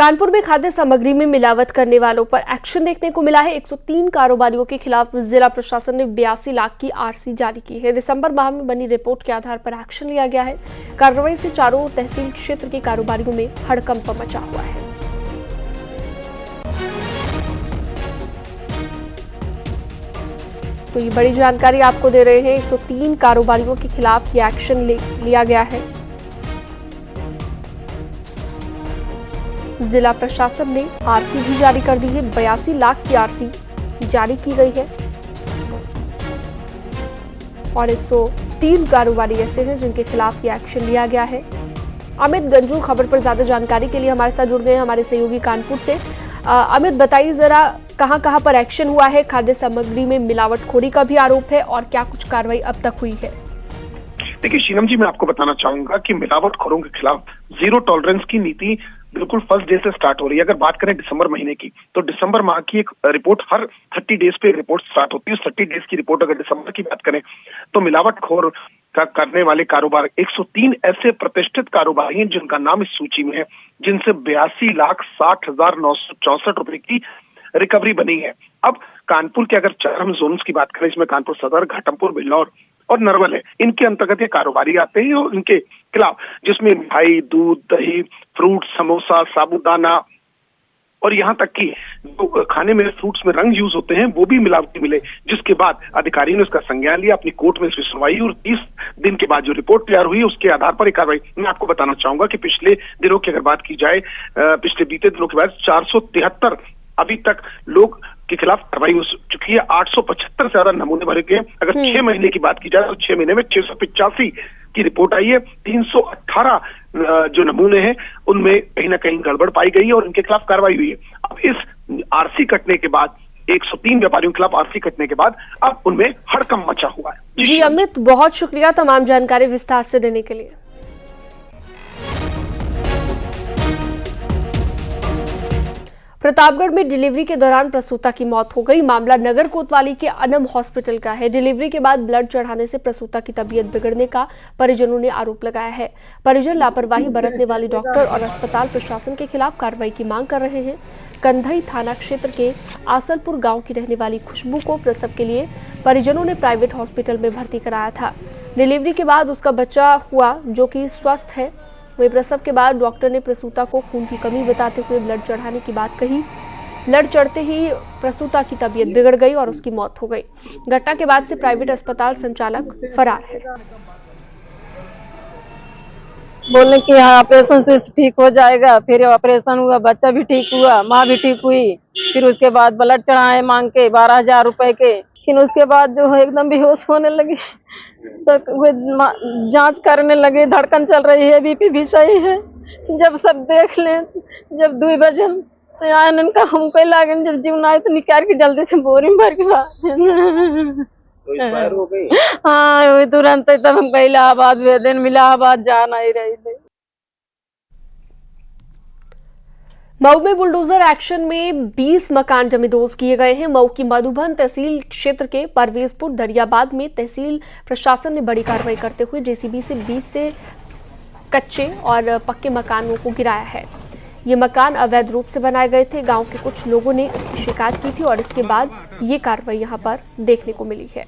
कानपुर में खाद्य सामग्री में मिलावट करने वालों पर एक्शन देखने को मिला है। 103 कारोबारियों के खिलाफ जिला प्रशासन ने 82 लाख की आरसी जारी की है। दिसंबर माह में बनी रिपोर्ट के आधार पर एक्शन लिया गया है। कार्रवाई से चारों तहसील क्षेत्र के कारोबारियों में हड़कंप मचा हुआ है। तो ये बड़ी जानकारी आपको दे रहे हैं। 103 कारोबारियों के खिलाफ ये एक्शन लिया गया है। जिला प्रशासन ने आरसी भी जारी कर दी है। 82 लाख की आरसी जारी की गई है और 103 कारोबारी ऐसे हैं जिनके खिलाफ ये एक्शन लिया गया है। अमित गंजू खबर पर ज्यादा जानकारी के लिए हमारे साथ जुड़ गए हैं हमारे सहयोगी कानपुर से। अमित, बताइए जरा कहां पर एक्शन हुआ है? खाद्य सामग्री में मिलावटखोरी का भी आरोप है और क्या कुछ कार्रवाई अब तक हुई है? देखिए शीनम जी, मैं आपको बताना चाहूंगा कि मिलावटखोरों के खिलाफ जीरो टॉलरेंस की नीति बिल्कुल फर्स्ट डे से स्टार्ट हो रही है। अगर बात करें दिसंबर महीने की, तो दिसंबर माह की एक रिपोर्ट हर 30 डेज पे रिपोर्ट स्टार्ट होती है। उस 30 डेज की रिपोर्ट अगर दिसंबर की बात करें तो मिलावटखोर का करने वाले कारोबार 103 ऐसे प्रतिष्ठित कारोबारी हैं जिनका नाम इस सूची में है, जिनसे 82,60,964 रुपए की रिकवरी बनी है। अब कानपुर के अगर चार हम जोन्स की बात करें, इसमें कानपुर सदर, घाटमपुर, बिल्लौर और नरवल है, इनके अंतर्गत ये कारोबारी आते हैं और इनके खिलाफ जिसमें मिठाई, दूध, दही, फ्रूट, समोसा, साबूदाना और यहाँ तक कि जो खाने में फ्रूट्स में रंग यूज होते हैं वो भी मिलावटी मिले, जिसके बाद अधिकारी ने उसका संज्ञान लिया, अपनी कोर्ट में इसकी सुनवाई और 30 दिन के बाद जो रिपोर्ट तैयार हुई उसके आधार पर एक कार्रवाई। मैं आपको बताना चाहूंगा कि पिछले दिनों की अगर बात की जाए, पिछले बीते दिनों के बाद 473 अभी तक लोग के खिलाफ कार्रवाई हो चुकी है। 875 से ज्यादा नमूने भरे गए। अगर 6 महीने की बात की जाए तो 6 महीने में 685 की रिपोर्ट आई है। 318 जो नमूने हैं उनमें कहीं ना कहीं गड़बड़ पाई गई है और इनके खिलाफ कार्रवाई हुई है। अब इस आरसी कटने के बाद 103 व्यापारियों के खिलाफ आरसी कटने के बाद अब उनमें हड़कंप मचा हुआ है। जी अमित, बहुत शुक्रिया तमाम जानकारी विस्तार से देने के लिए। प्रतापगढ़ में डिलीवरी के दौरान प्रसूता की मौत हो गई। मामला नगर कोतवाली के अनम हॉस्पिटल का है। डिलीवरी के बाद ब्लड चढ़ाने से प्रसूता की तबीयत बिगड़ने का परिजनों ने आरोप लगाया है। परिजन लापरवाही बरतने वाली डॉक्टर और अस्पताल प्रशासन के खिलाफ कार्रवाई की मांग कर रहे हैं। कंधई थाना क्षेत्र के आसलपुर गांव की रहने वाली खुशबू को प्रसव के लिए परिजनों ने प्राइवेट हॉस्पिटल में भर्ती कराया था। डिलीवरी के बाद उसका बच्चा हुआ जो कि स्वस्थ है। वहीं प्रसव के बाद डॉक्टर ने प्रसूता को खून की कमी बताते हुए ब्लड चढ़ाने की बात कही। ब्लड चढ़ते ही प्रसूता की तबीयत बिगड़ गई और उसकी मौत हो गई। घटना के बाद से प्राइवेट अस्पताल संचालक फरार है। बोले कि हाँ ऑपरेशन से ठीक हो जाएगा, फिर ऑपरेशन हुआ, बच्चा भी ठीक हुआ, माँ भी ठीक हुई। फिर उसके बाद ब्लड चढ़ाए मांग के 12,000 रुपए के। फिर उसके बाद जो है एकदम बेहोश होने लगी, तो वे जांच करने लगे, धड़कन चल रही है, बीपी भी सही है। जब सब देख लें, जब 2 बजे तो आए इनका हमको लागे, जब जीवन आए तो निकाल के जल्दी से बोरी में भर के हो गई। हाँ वही तुरंत तब हम इलाहाबाद भेजे, इलाहाबाद जा नहीं रही थी। मऊ में बुलडोजर एक्शन में 20 मकान जमींदोज किए गए हैं। मऊ की मधुबन तहसील क्षेत्र के परवेजपुर दरियाबाद में तहसील प्रशासन ने बड़ी कार्रवाई करते हुए जेसीबी से 20 से कच्चे और पक्के मकानों को गिराया है। ये मकान अवैध रूप से बनाए गए थे। गांव के कुछ लोगों ने इसकी शिकायत की थी और इसके बाद ये कार्रवाई यहां पर देखने को मिली है।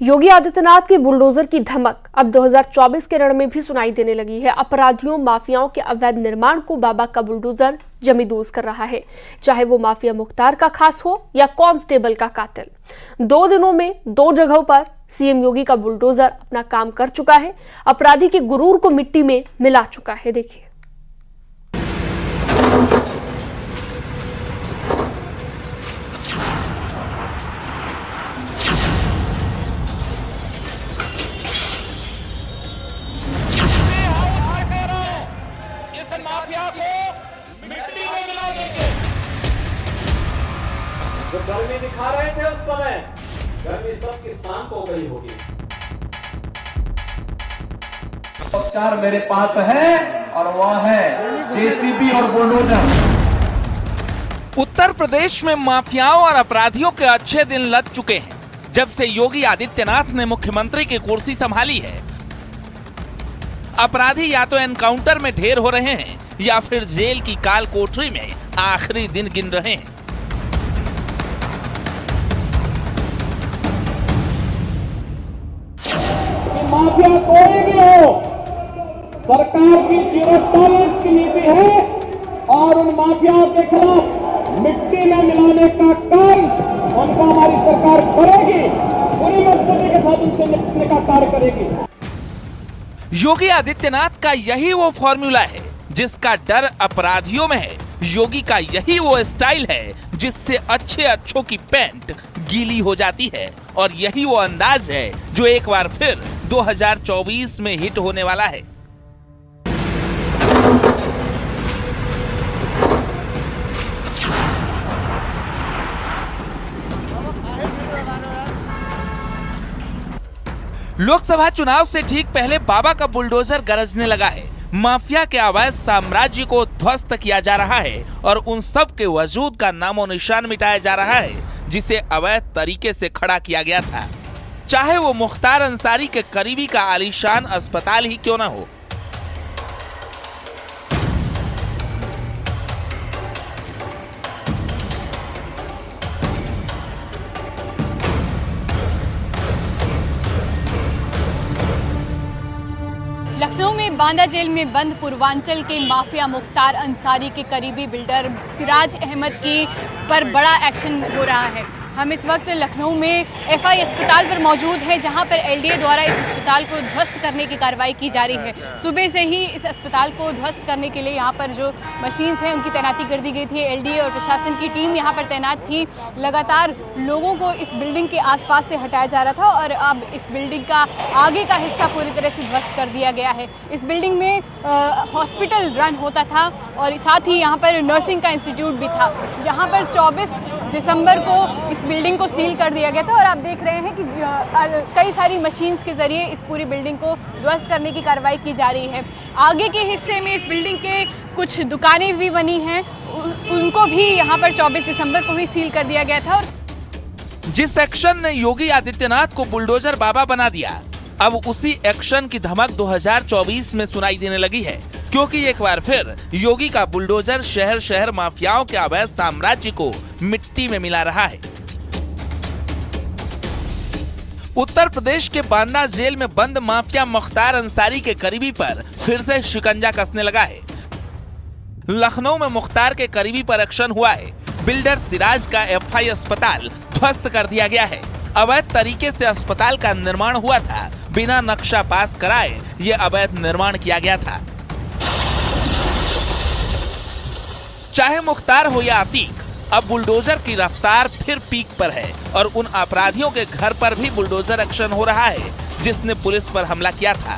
योगी आदित्यनाथ के बुलडोजर की धमक अब 2024 के रण में भी सुनाई देने लगी है। अपराधियों, माफियाओं के अवैध निर्माण को बाबा का बुलडोजर जमींदोज कर रहा है, चाहे वो माफिया मुख्तार का खास हो या कांस्टेबल का कातिल। 2 दिनों में 2 जगहों पर सीएम योगी का बुलडोजर अपना काम कर चुका है। अपराधी के गुरूर को मिट्टी में मिला चुका है। देखिए जो गर्मी दिखा रहे थे उस समय, गर्मी सबकी शांत हो गई होगी। उपचार मेरे पास है और वह है जेसीबी और बुलडोजर। उत्तर प्रदेश में माफियाओं और अपराधियों के अच्छे दिन लग चुके हैं। जब से योगी आदित्यनाथ ने मुख्यमंत्री की कुर्सी संभाली है। अपराधी या तो एनकाउंटर में ढेर हो रहे हैं या फिर जेल की काल कोठरी में आखिरी दिन गिन रहे हैं। माफिया कोई भी हो, सरकार की 0 की नीति है और उन माफियाओं के खिलाफ मिट्टी में मिलाने का काम उनको हमारी सरकार करेगी, पूरी मजबूती के साथ उनसे निपटने का कार्य करेगी। योगी आदित्यनाथ का यही वो फॉर्मूला है जिसका डर अपराधियों में है। योगी का यही वो स्टाइल है जिससे अच्छों की पैंट गीली हो जाती है, और यही वो अंदाज है जो एक बार फिर 2024 में हिट होने वाला है। लोकसभा चुनाव से ठीक पहले बाबा का बुलडोजर गरजने लगा है। माफिया के अवैध साम्राज्य को ध्वस्त किया जा रहा है और उन सब के वजूद का नामो निशान मिटाया जा रहा है जिसे अवैध तरीके से खड़ा किया गया था, चाहे वो मुख्तार अंसारी के करीबी का आलीशान अस्पताल ही क्यों ना हो। लखनऊ में बांदा जेल में बंद पूर्वांचल के माफिया मुख्तार अंसारी के करीबी बिल्डर सिराज अहमद की पर बड़ा एक्शन हो रहा है। हम इस वक्त लखनऊ में एफआई अस्पताल पर मौजूद हैं, जहां पर एलडीए द्वारा इस अस्पताल को ध्वस्त करने की कार्रवाई की जा रही है। सुबह से ही इस अस्पताल को ध्वस्त करने के लिए यहां पर जो मशीन्स हैं उनकी तैनाती कर दी गई थी। एलडीए और प्रशासन की टीम यहां पर तैनात थी। लगातार लोगों को इस बिल्डिंग के आसपास से हटाया जा रहा था और अब इस बिल्डिंग का आगे का हिस्सा पूरी तरह से ध्वस्त कर दिया गया है। इस बिल्डिंग में हॉस्पिटल रन होता था और साथ ही यहाँ पर नर्सिंग का इंस्टीट्यूट भी था। यहाँ पर 24 दिसंबर को इस बिल्डिंग को सील कर दिया गया था और आप देख रहे हैं कि कई सारी मशीन्स के जरिए इस पूरी बिल्डिंग को ध्वस्त करने की कार्रवाई की जा रही है। आगे के हिस्से में इस बिल्डिंग के कुछ दुकानें भी बनी हैं, उनको भी यहाँ पर 24 दिसंबर को ही सील कर दिया गया था। और जिस एक्शन ने योगी आदित्यनाथ को बुलडोजर बाबा बना दिया, अब उसी एक्शन की धमक 2024 में सुनाई देने लगी है, क्योंकि एक बार फिर योगी का बुलडोजर शहर शहर माफियाओं के अवैध साम्राज्य को मिट्टी में मिला रहा है। उत्तर प्रदेश के बांदा जेल में बंद माफिया मुख्तार अंसारी के करीबी पर फिर से शिकंजा कसने लगा है। लखनऊ में मुख्तार के करीबी पर एक्शन हुआ है। बिल्डर सिराज का एफआई अस्पताल ध्वस्त कर दिया गया है। अवैध तरीके से अस्पताल का निर्माण हुआ था, बिना नक्शा पास कराए ये अवैध निर्माण किया गया था। चाहे मुख्तार हो या अतीक, अब बुलडोजर की रफ्तार फिर पीक पर है और उन अपराधियों के घर पर भी बुलडोजर एक्शन हो रहा है जिसने पुलिस पर हमला किया था।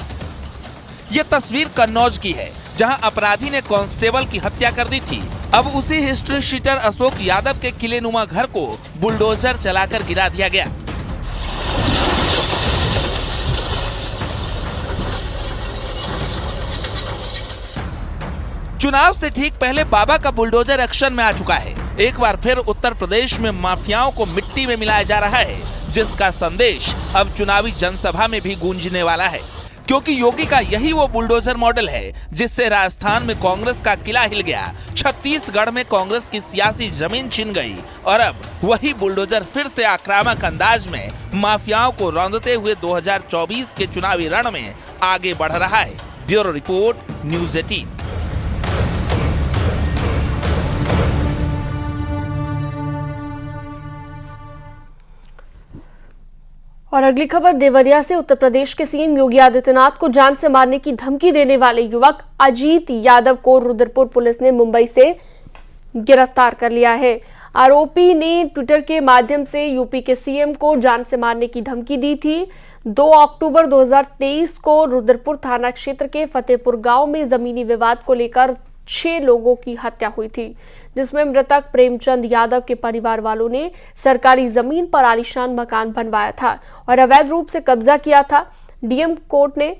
यह तस्वीर कन्नौज की है, जहां अपराधी ने कांस्टेबल की हत्या कर दी थी। अब उसी हिस्ट्री शीटर अशोक यादव के किलेनुमा घर को बुलडोजर चलाकर गिरा दिया गया। चुनाव से ठीक पहले बाबा का बुलडोजर एक्शन में आ चुका है। एक बार फिर उत्तर प्रदेश में माफियाओं को मिट्टी में मिलाया जा रहा है, जिसका संदेश अब चुनावी जनसभा में भी गूंजने वाला है, क्योंकि योगी का यही वो बुलडोजर मॉडल है जिससे राजस्थान में कांग्रेस का किला हिल गया, छत्तीसगढ़ में कांग्रेस की सियासी जमीन छिन गई और अब वही बुलडोजर फिर से आक्रामक अंदाज में माफियाओं को रौंदते हुए 2024 के चुनावी रण में आगे बढ़ रहा है। Bureau report, news 18। और अगली खबर देवरिया से। उत्तर प्रदेश के सीएम योगी आदित्यनाथ को जान से मारने की धमकी देने वाले युवक अजीत यादव को रुद्रपुर पुलिस ने मुंबई से गिरफ्तार कर लिया है। आरोपी ने ट्विटर के माध्यम से यूपी के सीएम को जान से मारने की धमकी दी थी। 2 अक्टूबर 2023 को रुद्रपुर थाना क्षेत्र के फतेहपुर गांव में जमीनी विवाद को लेकर 6 लोगों की हत्या हुई थी, जिसमें मृतक प्रेमचंद यादव के परिवार वालों ने सरकारी जमीन पर आलीशान मकान बनवाया था और अवैध रूप से कब्जा किया था। डीएम कोर्ट ने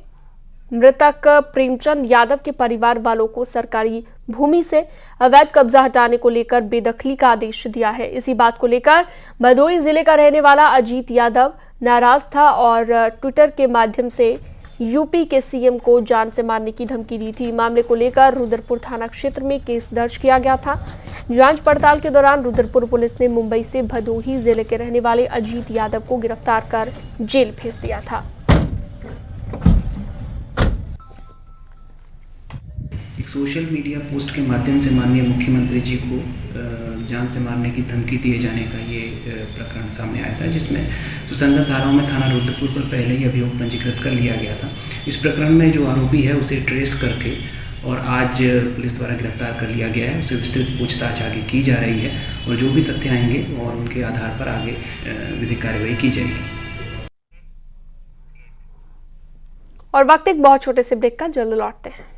मृतक प्रेमचंद यादव के परिवार वालों को सरकारी भूमि से अवैध कब्जा हटाने को लेकर बेदखली का आदेश दिया है। इसी बात को लेकर भदोही जिले का रहने वाला अजीत यादव नाराज था और ट्विटर के माध्यम से यूपी के सीएम को जान से मारने की धमकी दी थी। मामले को लेकर रुद्रपुर थाना क्षेत्र में केस दर्ज किया गया था। जांच पड़ताल के दौरान रुद्रपुर पुलिस ने मुंबई से भदोही जिले के रहने वाले अजीत यादव को गिरफ्तार कर जेल भेज दिया था। एक सोशल मीडिया पोस्ट के माध्यम से माननीय मुख्यमंत्री जी को जान से मारने की धमकी दिए जाने का ये प्रकरण सामने आया था, जिसमें सुसंगत धाराओं में थाना रुद्रपुर पर पहले ही अभियोग पंजीकृत कर लिया गया था। इस प्रकरण में जो आरोपी है उसे ट्रेस करके और आज पुलिस द्वारा गिरफ्तार कर लिया गया है। उसे विस्तृत पूछताछ आगे की जा रही है और जो भी तथ्य आएंगे और उनके आधार पर आगे विधिक कार्रवाई की जाएगी। और वक्त एक बहुत छोटे से ब्रेक का, जल्द लौटते हैं।